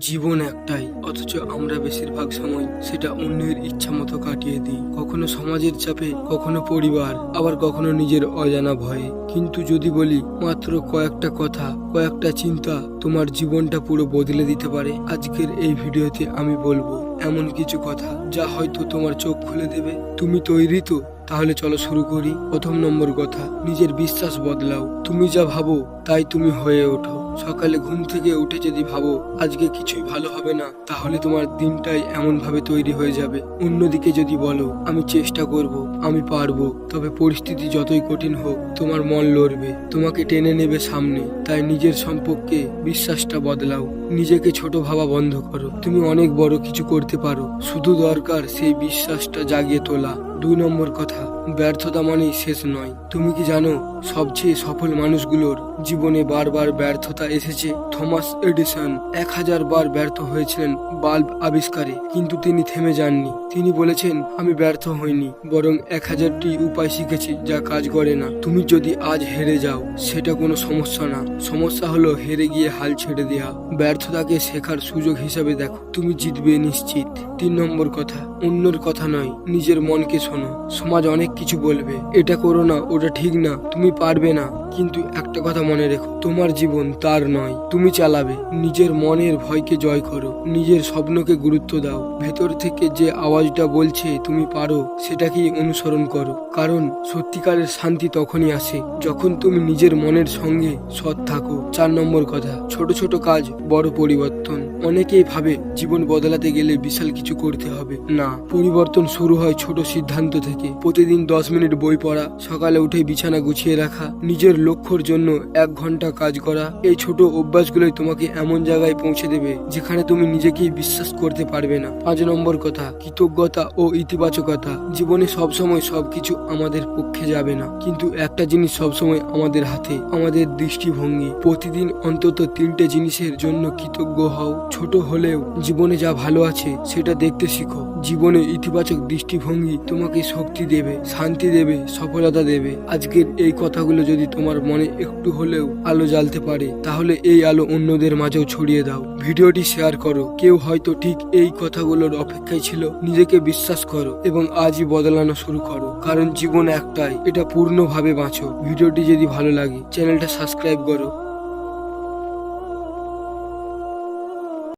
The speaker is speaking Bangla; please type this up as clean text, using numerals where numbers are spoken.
জীবন একটাই, অথচ আমরা বেশিরভাগ সময় সেটা অন্যের ইচ্ছা মতো কাটিয়ে দিই। কখনো সমাজের চাপে, কখনো পরিবার, আবার কখনো নিজের অজানা ভয়ে। কিন্তু যদি বলি মাত্র কয়েকটা কথা, কয়েকটা চিন্তা তোমার জীবনটা পুরো বদলে দিতে পারে, আজকের এই ভিডিওতে আমি বলবো এমন কিছু কথা যা হয়তো তোমার চোখ খুলে দেবে। তুমি তৈরি তো? তাহলে চলো শুরু করি। প্রথম নম্বর কথা, নিজের বিশ্বাস বদলাও। তুমি যা ভাবো তাই তুমি হয়ে ওঠো। সকালে ঘুম থেকে উঠে যদি ভাবো আজকে কিছুই ভালো হবে না, তাহলে তোমার দিনটাই এমন ভাবে তৈরি হয়ে যাবে। অন্যদিকে যদি বলো আমি চেষ্টা করব, আমি পারবো, তবে পরিস্থিতি যতই কঠিন হোক তোমার মন লড়বে, তোমাকে টেনে নেবে সামনে। তাই নিজের সম্পর্কে বিশ্বাসটা বদলাও। নিজেকে ছোট ভাবা বন্ধ করো। তুমি অনেক বড় কিছু করতে পারো, শুধু দরকার সেই বিশ্বাসটা জাগিয়ে তোলা। 2 নম্বর কথা, ব্যর্থতা মানেই শেষ নয়। তুমি কি জানো সবচেয়ে সফল মানুষগুলোর জীবনে বারবার ব্যর্থতা এসেছে? থমাস এডিসন 1000 বার ব্যর্থ হয়েছিলেন বাল্ব আবিষ্কারে, কিন্তু তিনি থেমে যাননি। তিনি বলেছেন আমি ব্যর্থ হইনি, বরং 1000টি উপায় শিখেছি যা কাজ করে না। তুমি যদি আজ হেরে যাও সেটা কোনো সমস্যা না, সমস্যা হলো হেরে গিয়ে হাল ছেড়ে দেওয়া। ব্যর্থতাকে শেখার সুযোগ হিসাবে দেখো, তুমি জিতবে নিশ্চিত। 3 নম্বর কথা, অন্যের কথা নয়, নিজের মনকে শোনো। সমাজ অনেক কিছু বলবে, এটা করো না, ওটা ঠিক না, তুমি পারবে না, কিন্তু একটা কথা মনে রেখো, তোমার জীবন তার নয়, তুমি চালাবে। নিজের মনের ভয়কে জয় করো, নিজের স্বপ্নকে গুরুত্ব দাও। ভেতর থেকে যে আওয়াজটা বলছে তুমি পারো, সেটাকেই অনুসরণ করো। কারণ সত্যিকারের শান্তি তখনই আসে যখন তুমি নিজের মনের সঙ্গে সৎ থাকো। 4 নম্বর কথা, ছোট ছোট কাজ, বড় পরিবর্তন। অনেকেই ভাবে জীবন বদলাতে গেলে বিশাল কিছু করতে হবে। না, পরিবর্তন শুরু হয় ছোট সিদ্ধান্ত থেকে। প্রতিদিন 10 মিনিট বই পড়া, সকালে উঠে বিছানা গুছিয়ে রাখা, নিজের লক্ষ্যর জন্য 1 ঘন্টা কাজ করা। এই ছোট অভ্যাসগুলোই তোমাকে এমন জায়গায় পৌঁছে দেবে যেখানে তুমি নিজেকেই বিশ্বাস করতে পারবে না। 5 নম্বর কথা, কৃতজ্ঞতা ও ইতিবাচকতা। জীবনে সবসময় সবকিছু আমাদের পক্ষে যাবে না, কিন্তু একটা জিনিস সবসময় আমাদের হাতে, আমাদের দৃষ্টিভঙ্গি। প্রতিদিন অন্তত 3টে জিনিসের জন্য কৃতজ্ঞ হও। ছোট হলেও জীবনে যা ভালো আছে সেটা দেখতে শিখো। জীবনে ইতিবাচক দৃষ্টিভঙ্গি তোমাকে শক্তি দেবে, শান্তি দেবে, সফলতা দেবে। আজকের এই কথাগুলো যদি তোমার মনে একটু হলেও আলো জ্বালতে পারে, তাহলে এই আলো অন্যদের মাঝেও ছড়িয়ে দাও। ভিডিওটি শেয়ার করো, কেউ হয়তো ঠিক এই কথাগুলোর অপেক্ষায় ছিল। নিজেকে বিশ্বাস করো এবং আজই বদলানো শুরু করো, কারণ জীবন একটাই, এটা পূর্ণভাবে বাঁচো। ভিডিওটি যদি ভালো লাগে চ্যানেলটা সাবস্ক্রাইব করো।